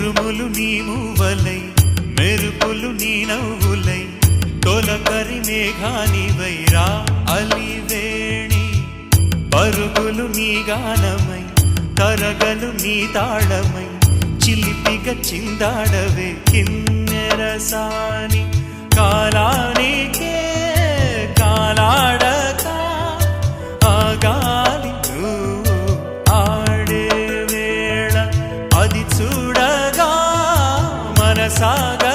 ఉరుములు నీ మూవలై మెరుపులు నీ నవ్వులై తొలకరి మేఘానివైరా అలివేణి పరుగులు నీ గానమై తరగలు నీ తాళమై చిలిపిగ చిందాడవే కిన్నెరసాని కాలానికే కాలాడక ఆగాలి నువ్వు ఆడే వేళ అది చూడగా మనసాగ